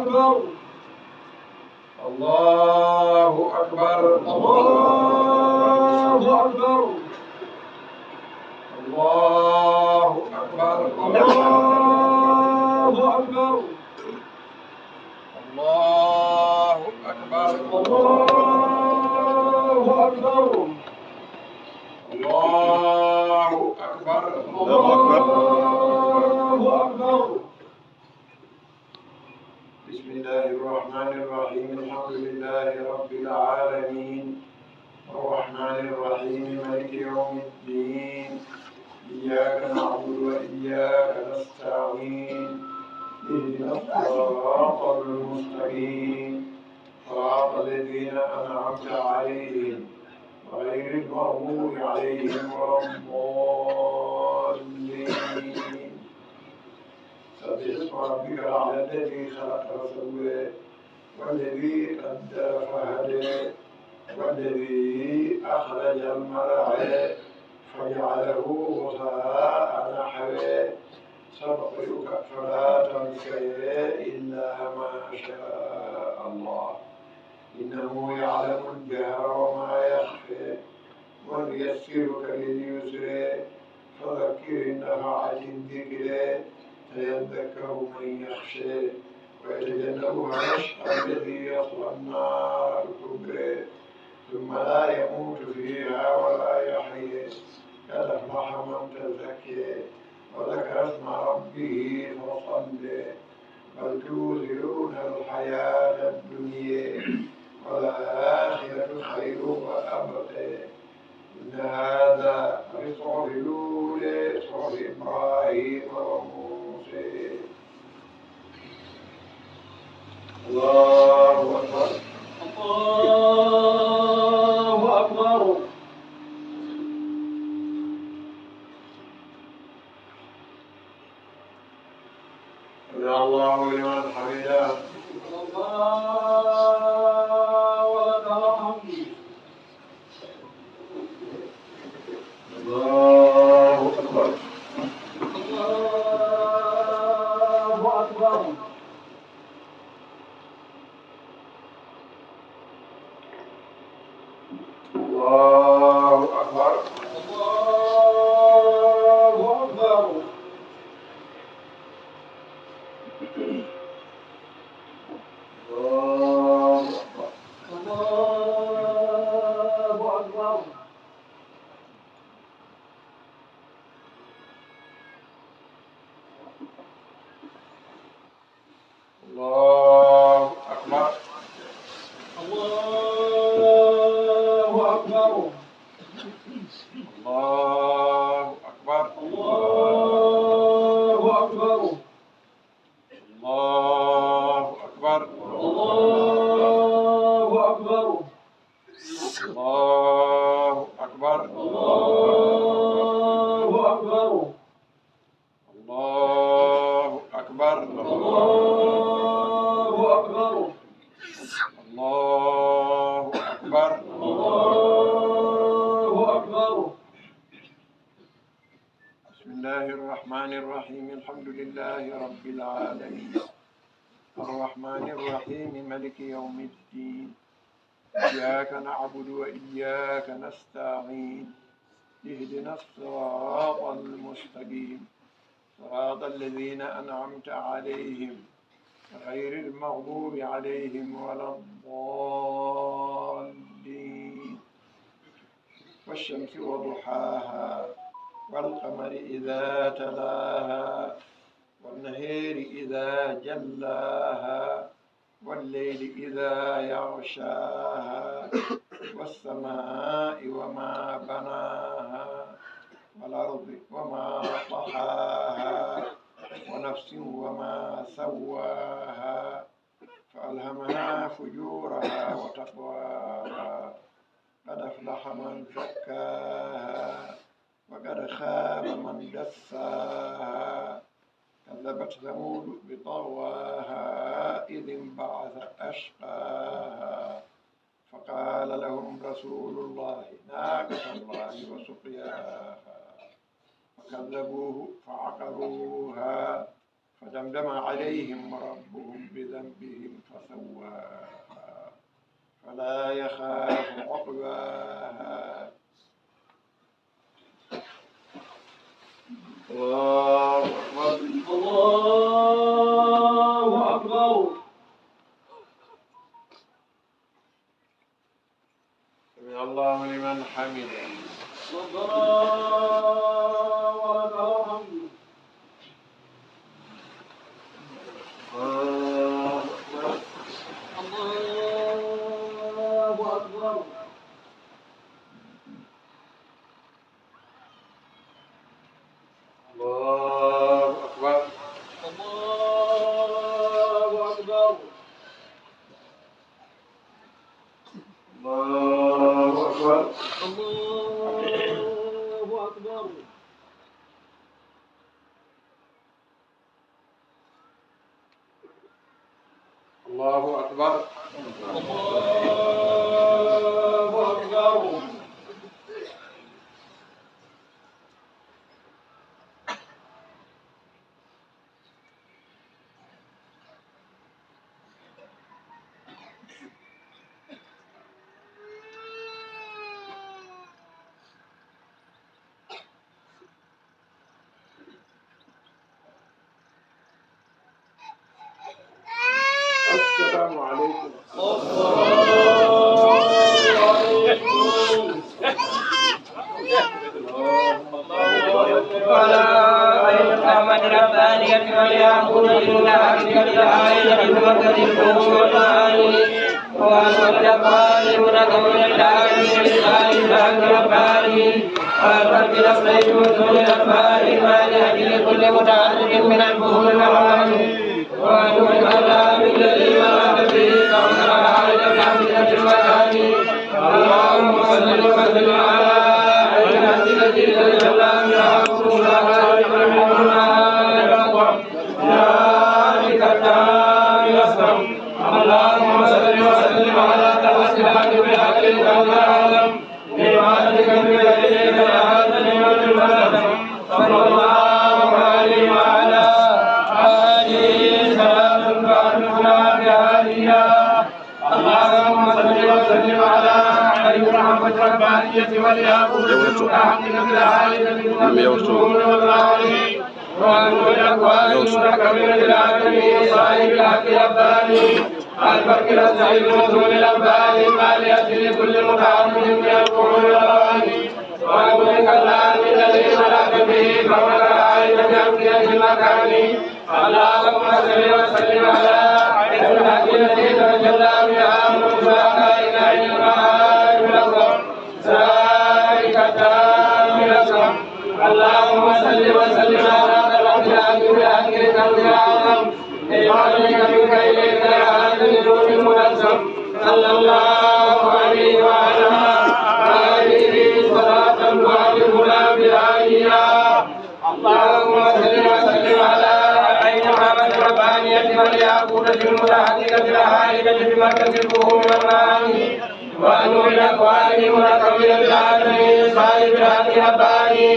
أكبر الله أكبر الله أكبر الله أكبر الله أكبر الله أكبر الله أكبر الله أكبر الله أكبر. بسم الله الرحمن الرحيم الحمد لله رب العالمين الرحمن الرحيم مالك يوم الدين إياك نعبد وإياك نستعين اهدنا الصراط المستقيم صراط الذين أنعمت عليهم غير المغضوب عليهم ولا الضالين سبح اسم ربك الأعلى الذي خلق فسوى والذي قدر فهدى والذي أخرج المرعى فجعله غثاء نحوه سنقرئك فلا تنسى إلا ما شاء الله إنه يعلم الجهر وما يخفى ونيسرك لليسر فذكر إن نفعت الذكر سيذكر من يخشى ويتجنبها الأشقى الذي يصلى النار الكبرى ثم لا يموت فيها ولا يحيى قد أفلح من تزكى وذكر اسم ربه فصلى بل تؤثرون الحياة الدنيا والآخرة خير وأبقى إن هذا لفي الصحف الأولى صحف إبراهيم وموسى. الله أكبر الله أكبر. سمع الله لمن حمده الله ولك الحمد. الله أكبر الله أكبر. الله أكبر الله أكبر. الله أكبر الله أكبر. الله أكبر الله أكبر. الله أكبر الله أكبر. الله أكبر الله أكبر. الله أكبر الله أكبر. الله أكبر الله أكبر. الله أكبر الله أكبر. بسم الله الرحمن الرحيم الحمد لله رب العالمين الرحمن الرحيم مالك يوم الدين إياك نعبد وإياك نستعين اهدنا الصراط المستقيم صراط الذين أنعمت عليهم غير المغضوب عليهم ولا الضالين والشمس وضحاها والقمر إذا تلاها والنهار إذا جلاها والليل إذا يغشاها والسماء وما بناها والأرض وما طحاها ونفس وما سواها فألهمها فجورها وتقواها قد أفلح من زكاها وقد خاب من دساها كذبت ثمود بطغواها إذ انبعث أشقاها فقال لهم رسول الله ناقة الله وسقياها فكذبوه فعقروها فدمدم عليهم ربهم بذنبهم سواها فلا يخاف عقباها. الله أكبر. الله أكبر. سمع الله لمن حمده. ربنا ولك الحمد. الله أكبر. الله أكبر. الله أكبر. الله أكبر. الله أكبر. الله أكبر. الله أكبر. الله أكبر. السلام عليكم. وعلى الرحمن الربانية والياقوت للعبد والعائلة بمركز الفوز والمعاني والمتقال منظم العالم للعالم الرباني والفرد الأصلين وزول الأفعال المانعة لكل متعلق من الفهول والمعاني ونور الكلام الذي مرات به كون العالم بأمثلة المكان. اللهم صل وسلم على اللهم صل وسلم على توسلات بحق العالم لوالدك بيديك هذا اليوم المسلم صلى الله عليه وعلى آله سلام فارفنا بهادينا. اللهم صل وسلم على خير رحمة ربانية والياقوت المتحقق بالعالم بالمسلمون والعالمين ونور الأكوان المتكبر العالمين صاحب الحق رباني الفرق الأسعد وصول الأنباء المالية لكل متعمد من القرون والأواني ونور الكلام الذي ملأت به كونك العالم بأمكنة المكان. اللهم صل وسلم على خير الحق التي تجلى بها موسى كائنا المعارف الأكبر ذلك التام الأسلم. اللهم صل وسلم على الأخلاق بأكل كنز العظم ليعلمك منك إليك هذا النور المنزم صلى الله عليه وعلى آله صلاة تعرفنا بآيها. اللهم صل وسلم على عين محمد الربانية والياقوت المتحققة العالمة بمركز الفهوم والمعاني ونور الأكوان المتكبر بالعالمين صاحب الحق رباني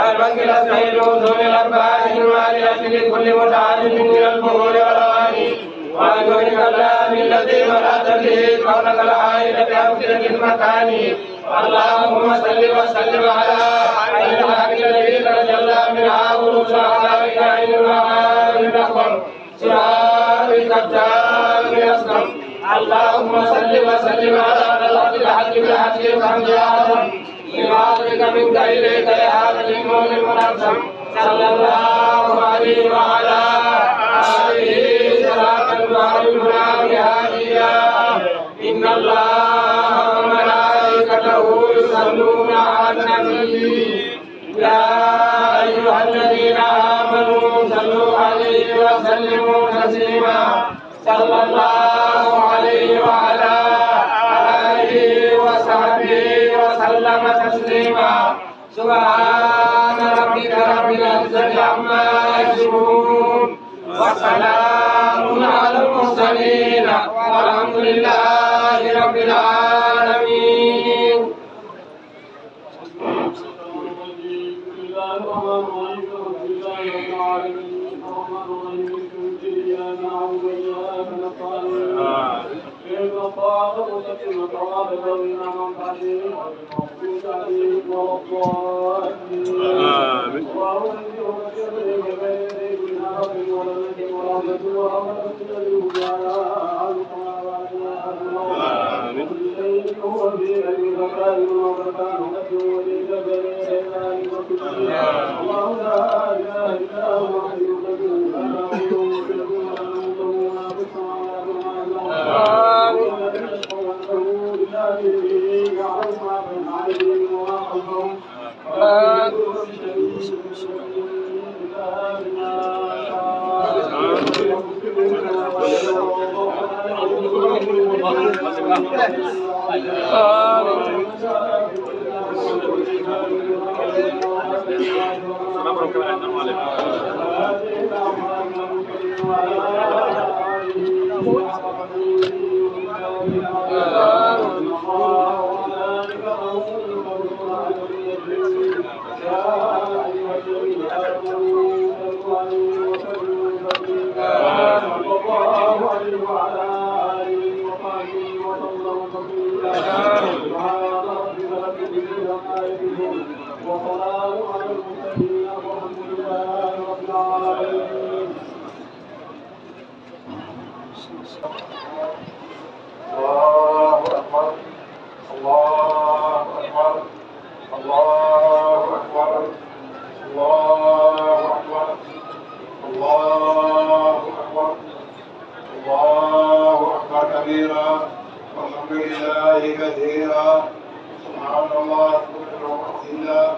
البنك الأسعد وصول الأرباح المالية لكل متعلق من الفهول والأواني ونور الكلام الذي ملأت به كونك العائلة بأمثلة المكان. اللهم صل وسلم على عين الحق الذي تجلى منها ورود أعدائك عين المعارف الأكبر سرارك التام الأسلم. اللهم صل وسلم على الحق بالحق الخمس الأعظم لوالدك منك إليك هذا النور المنظم صلى الله عليه وعلى آله صلاة تعرفنا بهاديها. إن الله وملائكته يصلون على النبي يا أيها الذين آمنوا صلوا عليه وسلموا تسليما صلى الله عليه وعلى آله وصحبه وسلم تسليما. سبحان ربك رب العزة عما يصفون وسلام على المرسلين والحمد لله رب العالمين. الرحمن الرحيم صراط مستقيم صراط الذين أنعمت عليهم غير المغضوب عليهم ولا الضالين اللهم إني أبشرك بين يديك من عرف ولد ورحمة ورحمة تجري على أهلكم كل شيء هو في علم فكان وفكان نفسه وليس بين يدي ذلك الله لا إله إلا هو الحي القيوم لا تأخذه سنة ولا نوم له في السماوات وما في الأرض يعلم ما بين أيديهم وما خلفهم الله أكبر الله أكبر الله أكبر الله أكبر الله أكبر الله أكبر كبيرا والحمد لله كثيرا سبحان الله بكرة وأصيلا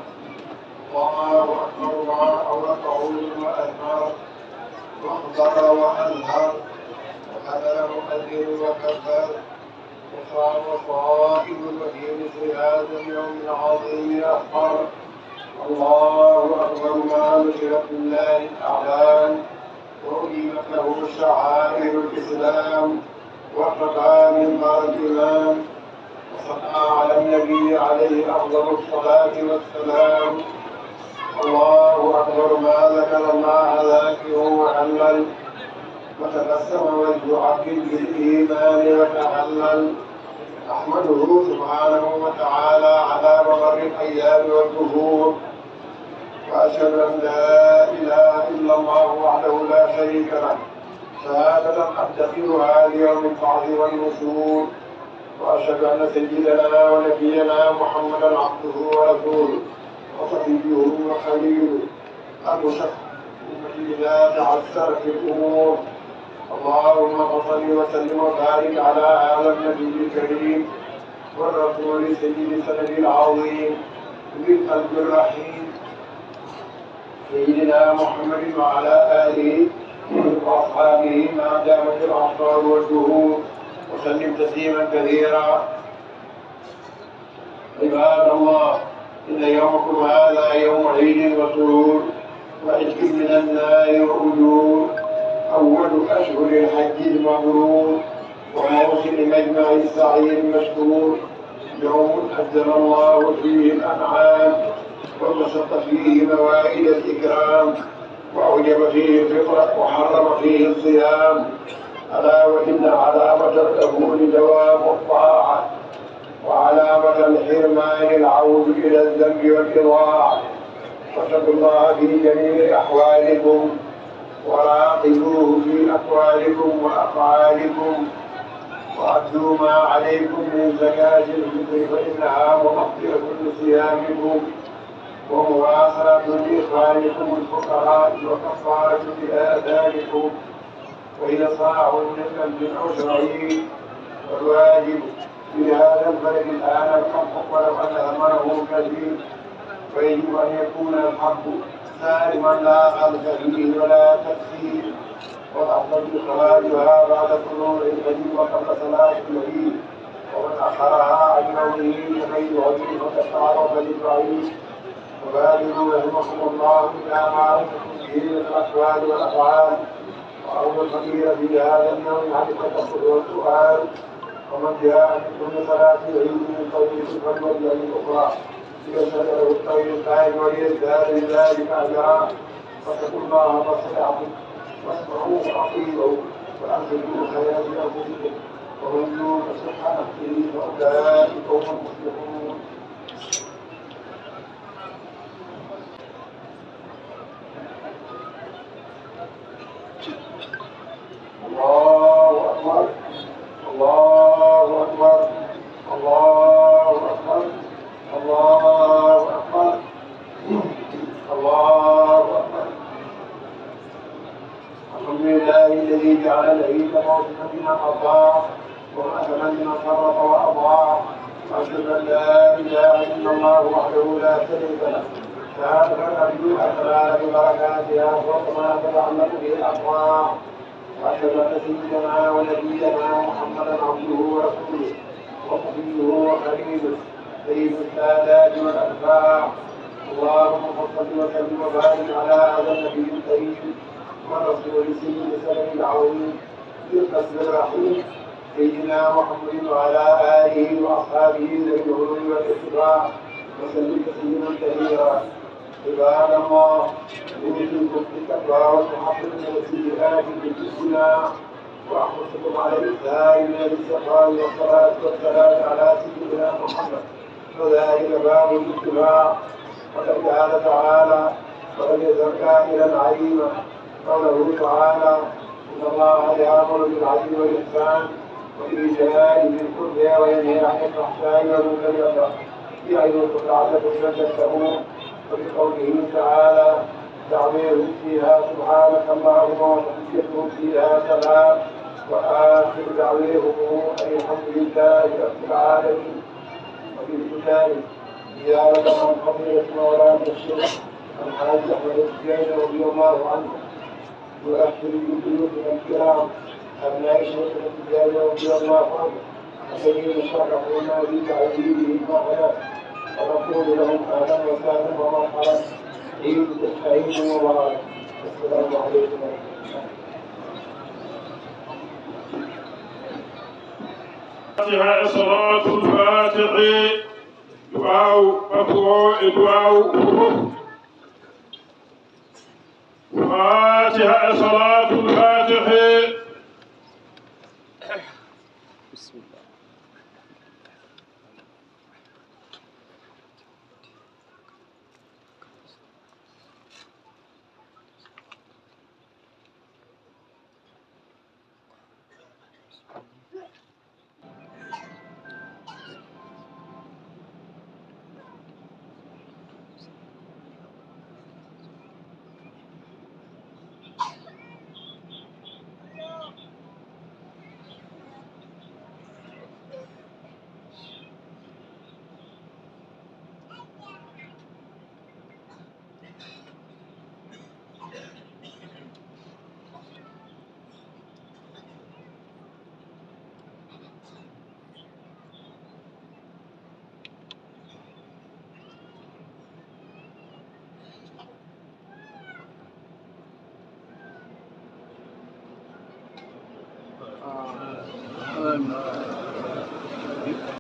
الله أكبر ما أورقه وأثمر وأخضر وأزهر وحمل مقدر وكبر وصام صائم وفي مثل هذا اليوم العظيم أخبر الله أكبر ما نشرت لله الأعلام وأقيمت له شعائر الإسلام وارتقى منبر الإمام وصلى على النبي عليه أفضل الصلاة والسلام الله أكبر ما ذكر الله ذاكر وحلل وتبسم وجه عبد بالإيمان وتحلل أحمده سبحانه وتعالى على ممر الأيام والدهور وأشهد أن لا إله إلا الله وحده لا شريك له شهادة أدخرها ليوم البعث والنشور وأشهد أن سيدنا ونبينا محمدا عبده ورسوله وصفيه وخليله المشفع إذا تعثرت الأمور اللهم صل وسلم وبارك على هذا النبي الكريم والرسول سيد السند العظيم ذي القلب الرحيم سيدنا محمد وعلى آله وأصحابه ما دامت الأعصار والدهور وسلم تسليما كثيرا. عباد الله إن يومكم هذا يوم عيد وسرور وعتق من النار وأجور أول أشهر الحج المبرور وموسم مجمع السعي المشكور يوم أنزل الله فيه الأنعام وبسط فيه موائد الإكرام وأوجب فيه الفطر وحرم فيه الصيام ألا وإن علامة القبول دوام الطاعة وعلامة الحرمان العود إلى الذنب والإضاعة واتقوا الله في جميع أحوالكم وراقبوه في أقوالكم وأفعالكم وأدوا ما عليكم من زكاة الفطر فإنها مغفرة لصيامكم ومواصلة لإخوانكم الفقراء وكفارة لآثامكم وإصلاح من قلب أو شرعي والواجب في هذا البلد الآن الحق ولو أن ثمنه كثير فيجب أن يكون الحق سالما لا خلف فيه ولا تكسير والأفضل إخراجها بعد طلوع الفجر وقبل صلاة العيد ومن أخرها عن نومه بغير عذر فتتعرض للبعيد وبالغوا رحمكم الله إلى معرفتكم به من الأقوال والأفعال وأول الفقير في هذا اليوم عن التكفل والسؤال ومن جاء من كل صلاة العيد من طريق الفجر الأخرى ليشهد له الطيب القائم وليزداد بذلك أجرا فاتقوا الله فاستطعتم واسمعوا وأطيعوا وأنفقوا خيرا لأنفسكم ومن يوق أولئك هم المفلحون. الله أكبر الله أكبر الله أكبر الله أكبر الله أكبر. الحمد لله الذي جعل العيد موسما من الأرباح ومأثما من الفرط وأضاع، وأشهد أن لا إله إلا الله وحده لا شريك له شهادة أرجو أن ببركاتها وما تتعلق به الأقوام، وأشهد أن سيدنا ونبينا محمدا عبده ورسوله وصفيه وخليله سيد السادات والأتباع. اللهم صل وسلم وبارك على هذا النبي الكريم ورسول سيد السلام العظيم ذي القصد الرحيم سيدنا محمد وعلى آله وأصحابه ذوي العلوم والاتباع وسلم تسليما كثيرا. عباد الله، أوصيكم بالتقوى والتحفظ من السيئات بالحسنى، وأحثكم على الإكثار من الاستغفار والصلاة والسلام على سيدنا محمد، فذلك باب الاتباع. وقد قال تعالى: ولم يزل كائنا عليما. قوله تعالى: إن الله يأمر بالعدل والإحسان وإيتاء ذي القربى وينهى عن الفحشاء والمنكر والبغي يعظكم لعلكم تذكرون. وبقوله تعالى: دعوهم فيها سبحانك اللهم وتحيتهم فيها سلام وآخر دعوهم أن الحمد لله رب العالمين. وفي الختام زيارة عن فضيلة مولانا الشيخ الحاج أحمد التجاني رضي الله عنه، وأحسن بضيوفنا الكرام أبناء الشيخ التجاني رضي الله عنه، وسيد الشرفون بتعذيبهم معنا، ونقول لهم أهلا وسهلا ومرحبا، عيدكم سعيد مبارك. السلام عليكم ورحمة الله. صلاة الفاتح دعاء مقروء دعاء فاتحة صلاة الفاتح. بسم الله. آمين.